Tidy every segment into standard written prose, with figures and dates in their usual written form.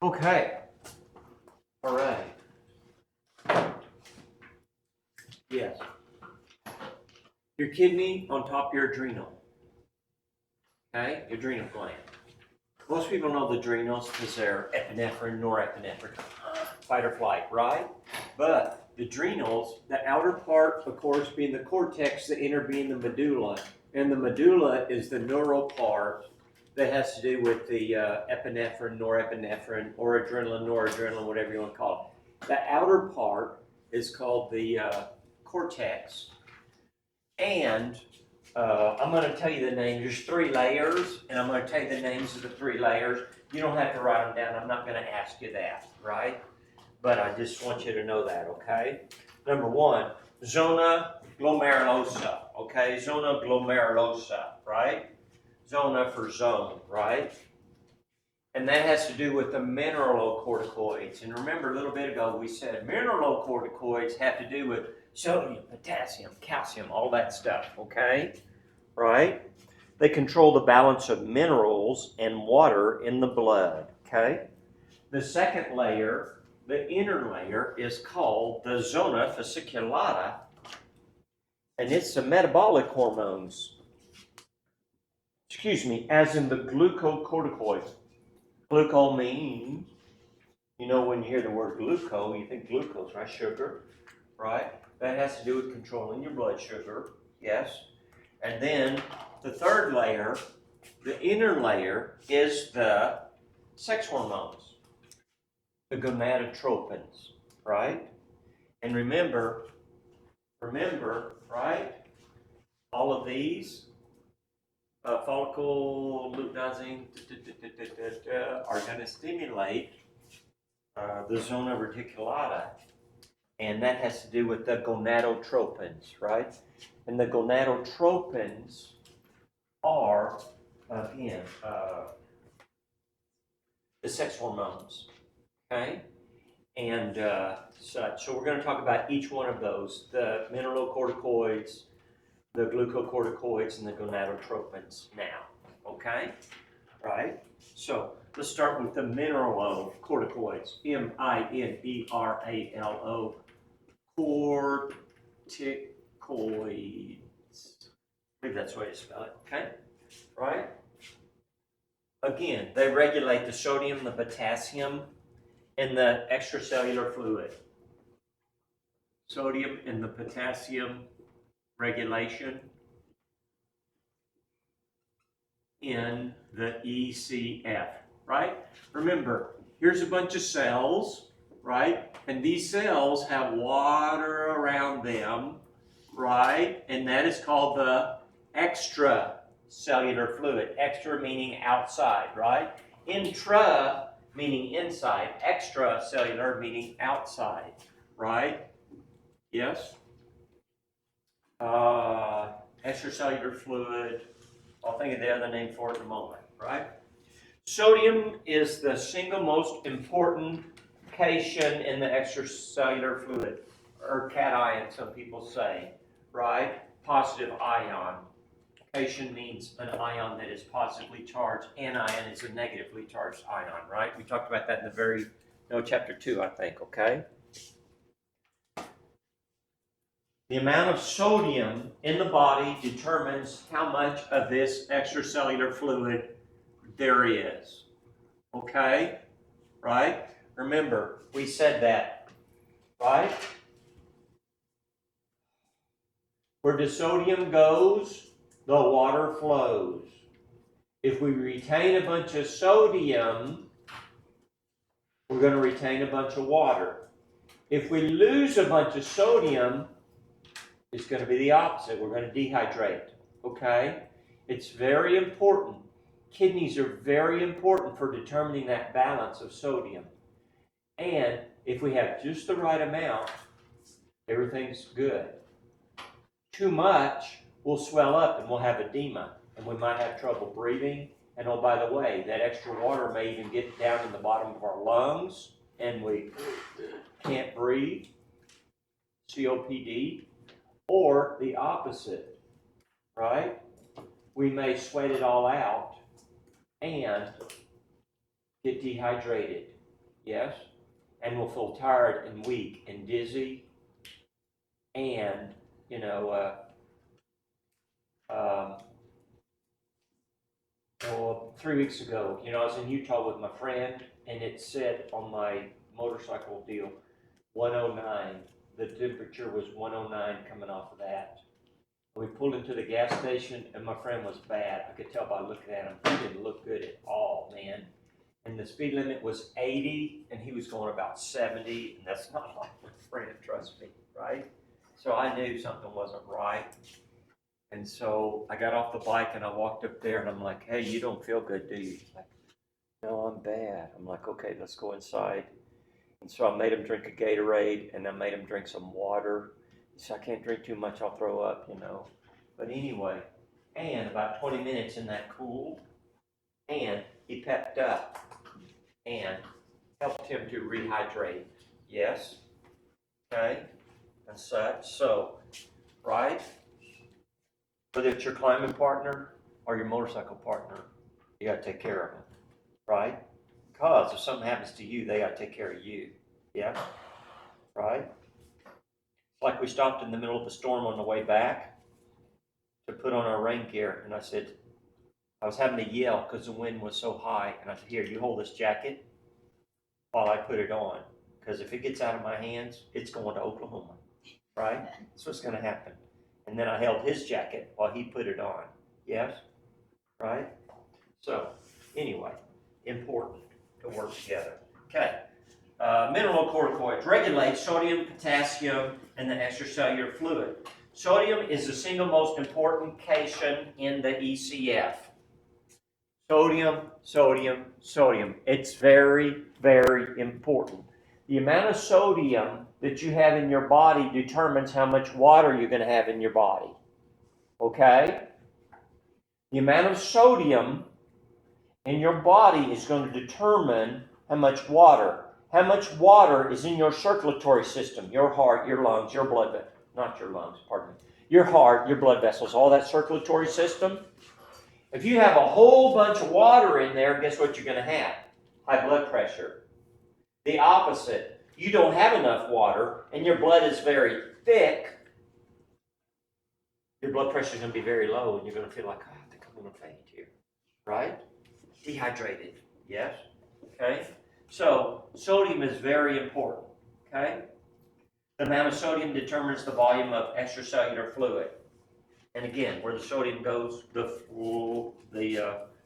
Okay. All right. Yes. Your kidney on top of your adrenal. Okay? Your adrenal gland. Most people know the adrenals because they're epinephrine, norepinephrine, fight or flight, right? But the adrenals, the outer part, of course, being the cortex, the inner being the medulla. And the medulla is the neural part that has to do with the epinephrine, norepinephrine, or adrenaline, noradrenaline, whatever you want to call it. The outer part is called the cortex. And I'm going to tell you the names. There's 3 layers, and I'm going to tell you the names of the 3 layers. You don't have to write them down. I'm not going to ask you that, right? But I just want you to know that, okay? Number 1, zona glomerulosa, okay? Zona glomerulosa, right? Zona for zone, right? And that has to do with the mineralocorticoids. And remember, a little bit ago we said mineralocorticoids have to do with sodium, potassium, calcium, all that stuff, okay? Right? They control the balance of minerals and water in the blood, okay? The second layer, the inner layer, is called the zona fasciculata, and it's the metabolic hormones. Excuse me, as in the glucocorticoids. Glucose means, you know, when you hear the word glucose, you think glucose, right? Sugar, right? That has to do with controlling your blood sugar, yes. And then the third layer, the inner layer, is the sex hormones, the gonadotropins, right? And remember, right? All of these, follicle luteinizing, are going to stimulate the zona reticulata, and that has to do with the gonadotropins, right? And the gonadotropins are, again, the sex hormones, okay? And such. So we're going to talk about each one of those, the mineralocorticoids, the glucocorticoids, and the gonadotropins now, okay? Right? So let's start with the mineralocorticoids, mineralo, corticoids. I believe that's the way to spell it, okay? Right? Again, they regulate the sodium, the potassium, and the extracellular fluid. Sodium and the potassium regulation in the ECF, right? Remember, here's a bunch of cells, right? And these cells have water around them, right? And that is called the extracellular fluid. Extra meaning outside, right? Intra meaning inside. Extracellular meaning outside, right? Yes? Extracellular fluid. I'll think of the other name for it in a moment, right? Sodium is the single most important cation in the extracellular fluid, or cation, some people say, right? Positive ion. Cation means an ion that is positively charged. Anion is a negatively charged ion, right? We talked about that in chapter 2, I think, okay? The amount of sodium in the body determines how much of this extracellular fluid there is. Okay? Right? Remember, we said that. Right? Where the sodium goes, the water flows. If we retain a bunch of sodium, we're going to retain a bunch of water. If we lose a bunch of sodium, it's going to be the opposite. We're going to dehydrate. Okay? It's very important. Kidneys are very important for determining that balance of sodium. And if we have just the right amount, everything's good. Too much will swell up and we'll have edema, and we might have trouble breathing. And oh, by the way, that extra water may even get down in the bottom of our lungs and we can't breathe, COPD, or the opposite, right? We may sweat it all out and get dehydrated. yes, and will feel tired and weak and dizzy, and well, 3 weeks ago, I was in Utah with my friend, and it said on my motorcycle deal 109. The temperature was 109 coming off of that. We pulled into the gas station, and my friend was bad. I could tell by looking at him. He didn't look good at all, man. And the speed limit was 80, and he was going about 70, and that's not like my friend, trust me, right? So I knew something wasn't right. And so I got off the bike, and I walked up there, and I'm like, hey, you don't feel good, do you? He's like, no, I'm bad. I'm like, okay, let's go inside. And so I made him drink a Gatorade, and I made him drink some water. He said, I can't drink too much, I'll throw up, But anyway, and about 20 minutes in that cool, and he pepped up and helped him to rehydrate. Yes? Okay? And such. So, right? Whether it's your climbing partner or your motorcycle partner, you got to take care of them. Right? Because if something happens to you, they got to take care of you. Yeah? Right? Like we stopped in the middle of a storm on the way back to put on our rain gear, and I said, I was having to yell because the wind was so high, and I said, here, you hold this jacket while I put it on, because if it gets out of my hands, it's going to Oklahoma, right? That's what's going to happen. And then I held his jacket while he put it on, yes? Right? So, anyway, important to work together. Okay. Mineralocorticoids regulate sodium, potassium, and the extracellular fluid. Sodium is the single most important cation in the ECF. Sodium, sodium, sodium. It's very, very important. The amount of sodium that you have in your body determines how much water you're going to have in your body. Okay? The amount of sodium in your body is going to determine how much water. How much water is in your circulatory system, your heart, your lungs, your blood vessels, not your lungs, pardon me, your heart, your blood vessels, all that circulatory system. If you have a whole bunch of water in there, guess what you're going to have? High blood pressure. The opposite, you don't have enough water and your blood is very thick, your blood pressure is going to be very low and you're going to feel like, oh, I think I'm going to faint here, right? Dehydrated, yes? Okay? So, sodium is very important, okay? The amount of sodium determines the volume of extracellular fluid. And again, where the sodium goes, the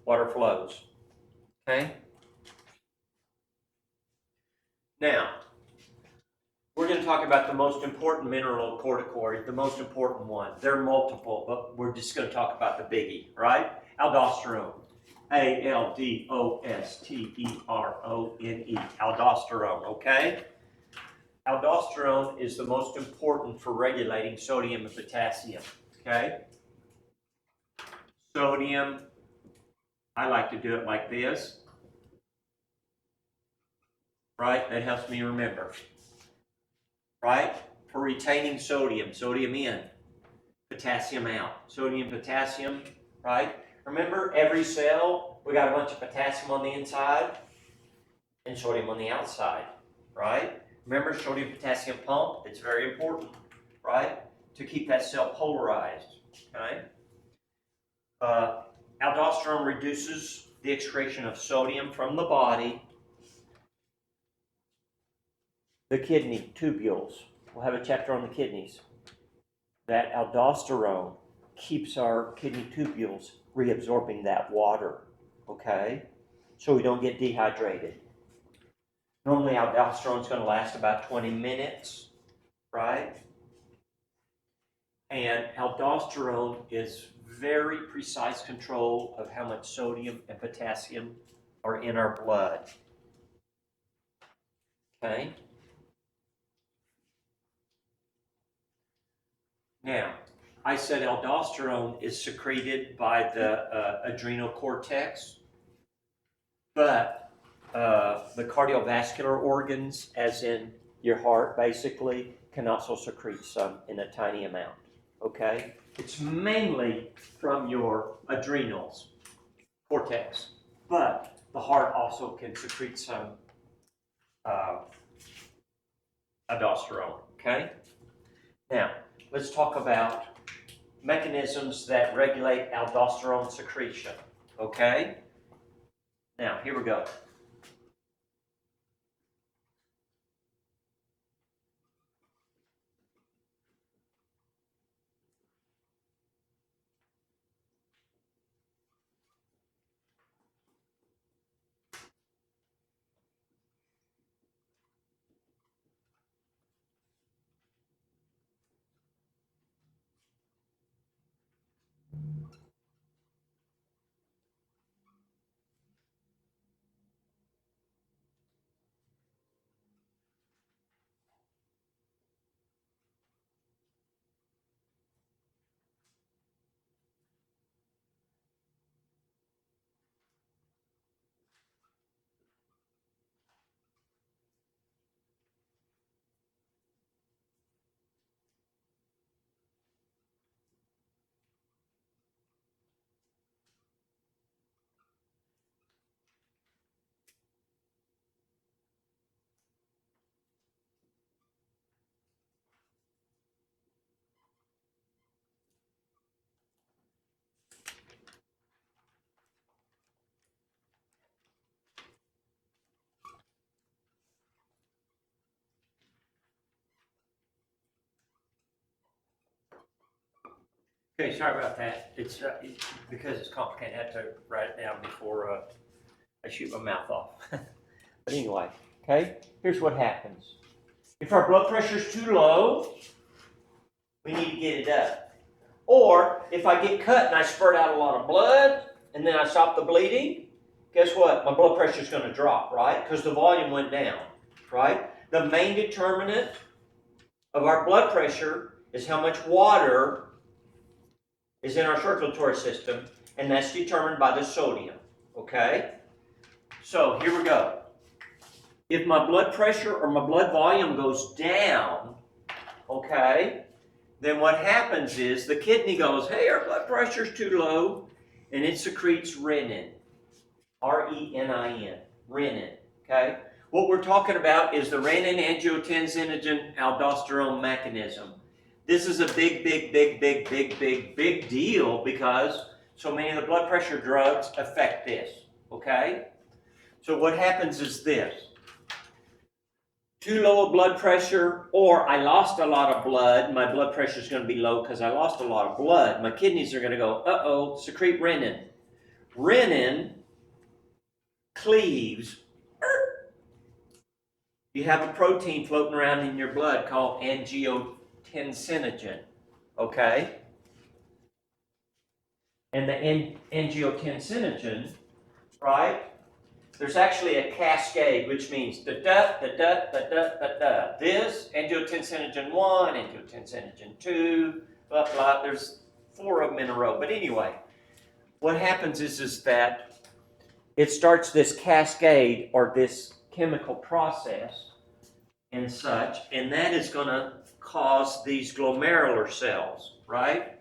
water flows, okay? Now, we're going to talk about the most important mineralocorticoid, the most important one. There are multiple, but we're just going to talk about the biggie, right? Aldosterone. A-L-D-O-S-T-E-R-O-N-E. Aldosterone, okay? Aldosterone is the most important for regulating sodium and potassium, okay? Sodium, I like to do it like this, right? That helps me remember, right? For retaining sodium, sodium in, potassium out. Sodium, potassium, right? Remember, every cell, we got a bunch of potassium on the inside and sodium on the outside, right? Remember, sodium-potassium pump, it's very important, right? To keep that cell polarized, okay? Aldosterone reduces the excretion of sodium from the body. The kidney tubules, we'll have a chapter on the kidneys. That aldosterone keeps our kidney tubules reabsorbing that water, okay? So we don't get dehydrated. Normally aldosterone is going to last about 20 minutes, right? And aldosterone is very precise control of how much sodium and potassium are in our blood, okay? Now, I said aldosterone is secreted by the adrenal cortex, but the cardiovascular organs, as in your heart basically, can also secrete some in a tiny amount, okay? It's mainly from your adrenals, cortex, but the heart also can secrete some aldosterone, okay? Now, let's talk about mechanisms that regulate aldosterone secretion, okay? Now, here we go. Okay, sorry about that. It's because it's complicated. I had to write it down before I shoot my mouth off. But anyway, okay, here's what happens. If our blood pressure is too low, we need to get it up. Or if I get cut and I spurt out a lot of blood and then I stop the bleeding, guess what? My blood pressure is going to drop, right? Because the volume went down, right? The main determinant of our blood pressure is how much water is in our circulatory system, and that's determined by the sodium, okay? So here we go. If my blood pressure or my blood volume goes down, okay, then what happens is the kidney goes, hey, our blood pressure's too low, and it secretes renin, R-E-N-I-N, renin, okay? What we're talking about is the renin-angiotensin aldosterone mechanism. This is a big deal because so many of the blood pressure drugs affect this, okay? So what happens is this. Too low of blood pressure, or I lost a lot of blood, my blood pressure is going to be low because I lost a lot of blood. My kidneys are going to go, uh-oh, secrete renin. Renin cleaves. You have a protein floating around in your blood called angiotensinogen, okay? And the angiotensinogen, right? There's actually a cascade, which means da-da. This, angiotensinogen 1, angiotensinogen 2, blah, blah. There's 4 of them in a row. But anyway, what happens is that it starts this cascade or this chemical process and such, and that is going to cause these glomerular cells, right,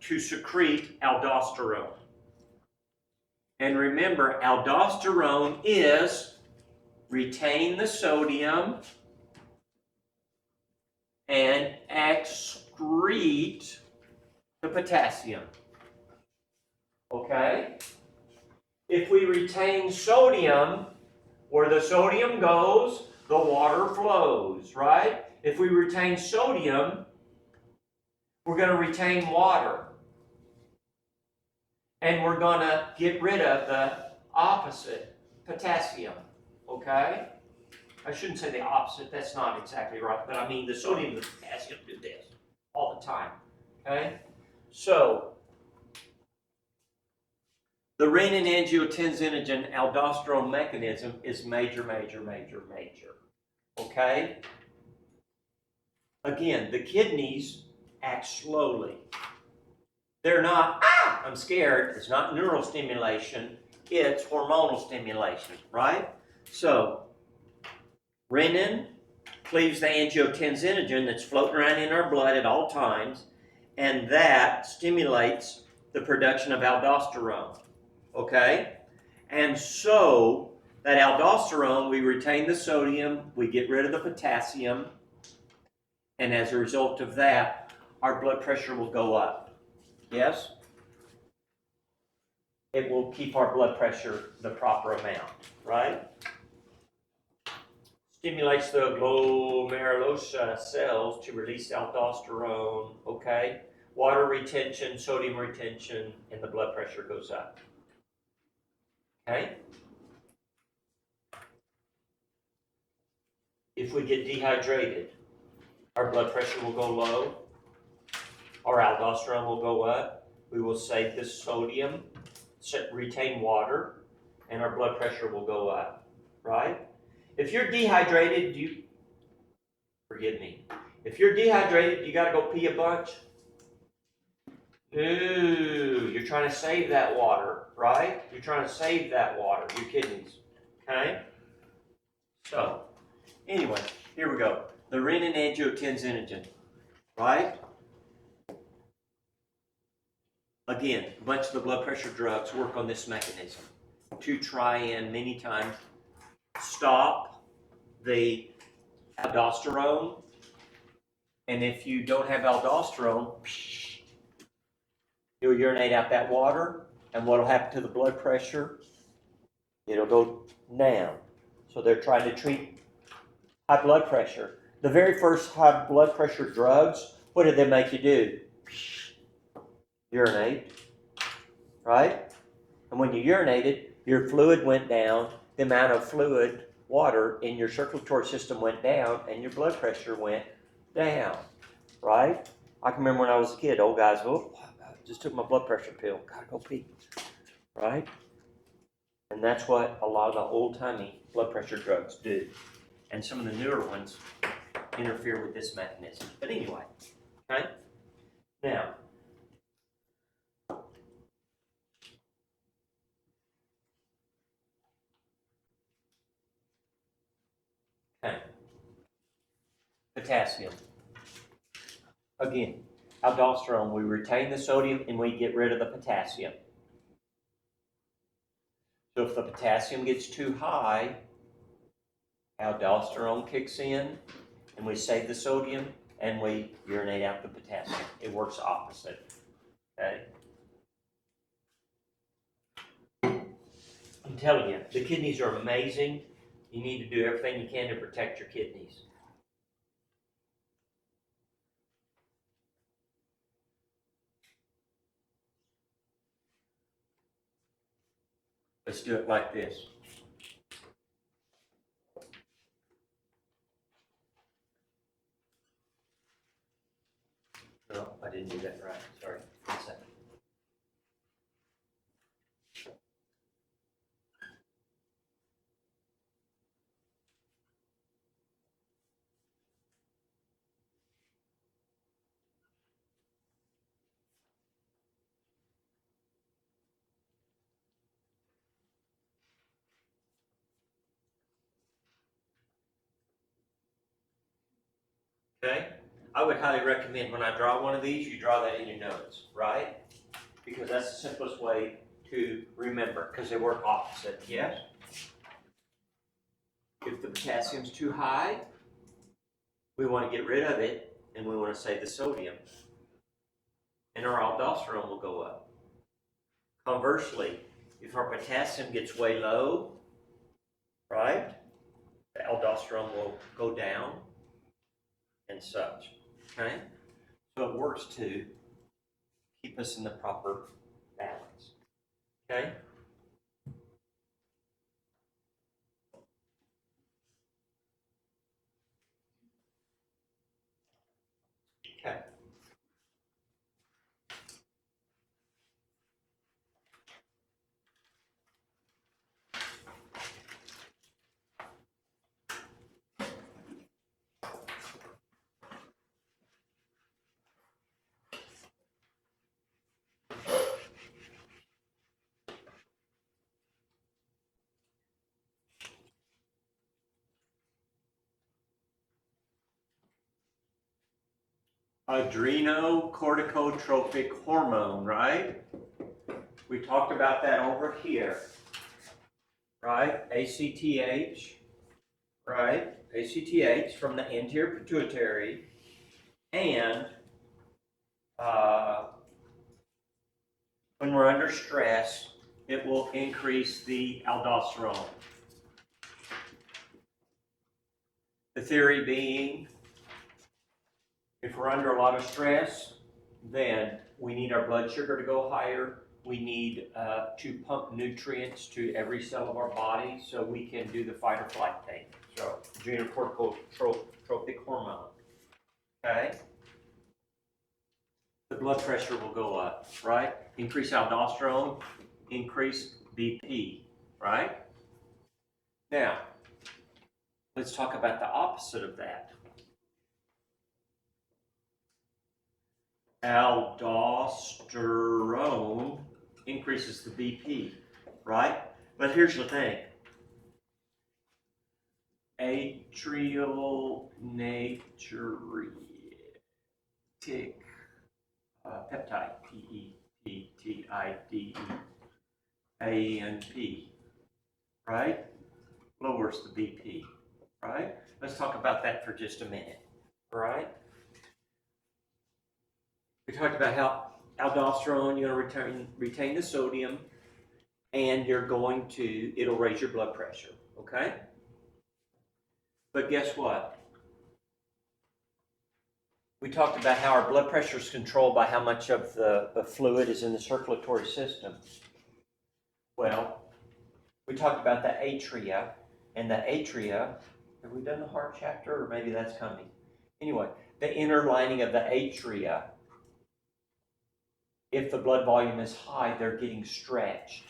to secrete aldosterone. And remember, aldosterone is retain the sodium and excrete the potassium. Okay? If we retain sodium, where the sodium goes, the water flows, right? If we retain sodium, we're going to retain water. And we're going to get rid of the opposite, potassium, okay? I shouldn't say the opposite, that's not exactly right, but I mean the sodium and the potassium do this all the time, okay? So, the renin-angiotensin aldosterone mechanism is major, okay? Again, the kidneys act slowly. They're not, I'm scared. It's not neural stimulation. It's hormonal stimulation, right? So, renin cleaves the angiotensinogen that's floating around in our blood at all times, and that stimulates the production of aldosterone, okay? And so, That aldosterone, we retain the sodium, we get rid of the potassium, and as a result of that, our blood pressure will go up. Yes? It will keep our blood pressure the proper amount, right? Stimulates the glomerular cells to release aldosterone, okay? Water retention, sodium retention, and the blood pressure goes up. Okay? If we get dehydrated, our blood pressure will go low, our aldosterone will go up, we will save the sodium, retain water, and our blood pressure will go up, right? If you're dehydrated, forgive me, if you're dehydrated, you gotta go pee a bunch. Ooh, you're trying to save that water, right? You're trying to save that water, your kidneys, okay? So, anyway, here we go. The renin-angiotensinogen, right? Again, a bunch of the blood pressure drugs work on this mechanism to try and many times stop the aldosterone. And if you don't have aldosterone, you'll urinate out that water, and what will happen to the blood pressure? It'll go down. So they're trying to treat high blood pressure. The very first high blood pressure drugs, what did they make you do? Urinate, right? And when you urinated, your fluid went down, the amount of fluid, water in your circulatory system went down, and your blood pressure went down, right? I can remember when I was a kid, old guys, oh, I just took my blood pressure pill, gotta go pee, right? And that's what a lot of the old-timey blood pressure drugs do. And some of the newer ones interfere with this mechanism. But anyway, okay? Now, okay. Potassium. Again, aldosterone, we retain the sodium and we get rid of the potassium. So if the potassium gets too high, aldosterone kicks in and we save the sodium and we urinate out the potassium. It works opposite. Okay? I'm telling you, the kidneys are amazing. You need to do everything you can to protect your kidneys. Let's do it like this. No, I didn't do that right. Sorry. 1 second. Okay? I would highly recommend when I draw one of these, you draw that in your notes, right? Because that's the simplest way to remember, because they work opposite, yes? If the potassium's too high, we want to get rid of it, and we want to save the sodium. And our aldosterone will go up. Conversely, if our potassium gets way low, right, the aldosterone will go down and such, okay? So it works to keep us in the proper balance, okay? Okay. Adrenocorticotropic hormone, right? We talked about that over here, right? ACTH, right? ACTH from the anterior pituitary, and when we're under stress, it will increase the aldosterone. The theory being, if we're under a lot of stress, then we need our blood sugar to go higher. We need to pump nutrients to every cell of our body so we can do the fight or flight thing. So, adrenocorticotropic hormone. Okay? The blood pressure will go up, right? Increase aldosterone, increase BP, right? Now, let's talk about the opposite of that. Aldosterone increases the BP, right? But here's the thing. Atrial natriuretic peptide, PEPTIDE, right? Lowers the BP, right? Let's talk about that for just a minute, all right? We talked about how aldosterone, you're going to retain the sodium, and it'll raise your blood pressure, okay? But guess what? We talked about how our blood pressure is controlled by how much of the fluid is in the circulatory system. Well, we talked about the atria, and the atria, have we done the heart chapter, or maybe that's coming? Anyway, the inner lining of the atria, if the blood volume is high, they're getting stretched.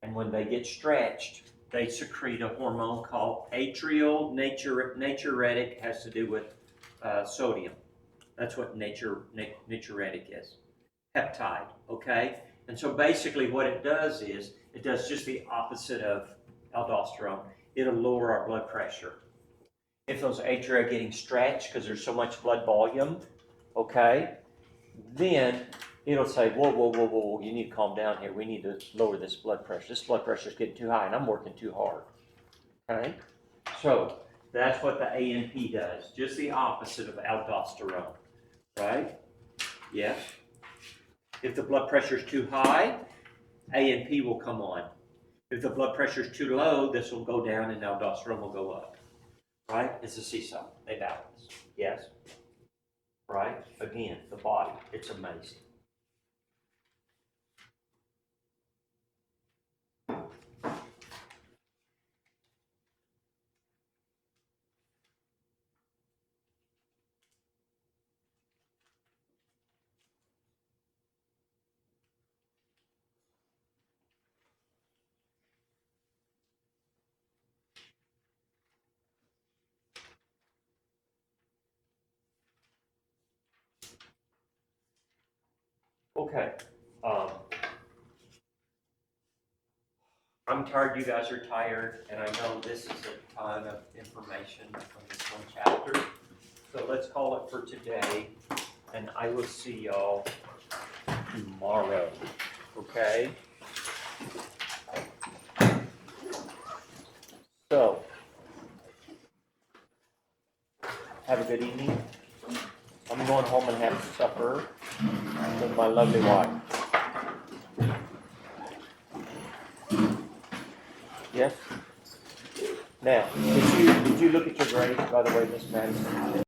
And when they get stretched, they secrete a hormone called atrial natriuretic, has to do with sodium. That's what natriuretic is. Peptide, okay? And so basically what it does is, it does just the opposite of aldosterone. It'll lower our blood pressure. If those atria are getting stretched because there's so much blood volume, okay, then it'll say, whoa, you need to calm down here. We need to lower this blood pressure. This blood pressure is getting too high and I'm working too hard, okay? So that's what the ANP does, just the opposite of aldosterone, right? Yes. If the blood pressure is too high, ANP will come on. If the blood pressure is too low, this will go down and aldosterone will go up, right? It's a seesaw. They balance. Yes. Right? Again, the body. It's amazing. Okay. I'm tired, you guys are tired, and I know this is a ton of information from this one chapter. So let's call it for today, and I will see y'all tomorrow. Okay? So, have a good evening. I'm going home and have supper with my lovely wife. Yes? Now, did you look at your grades, by the way, Miss Madison?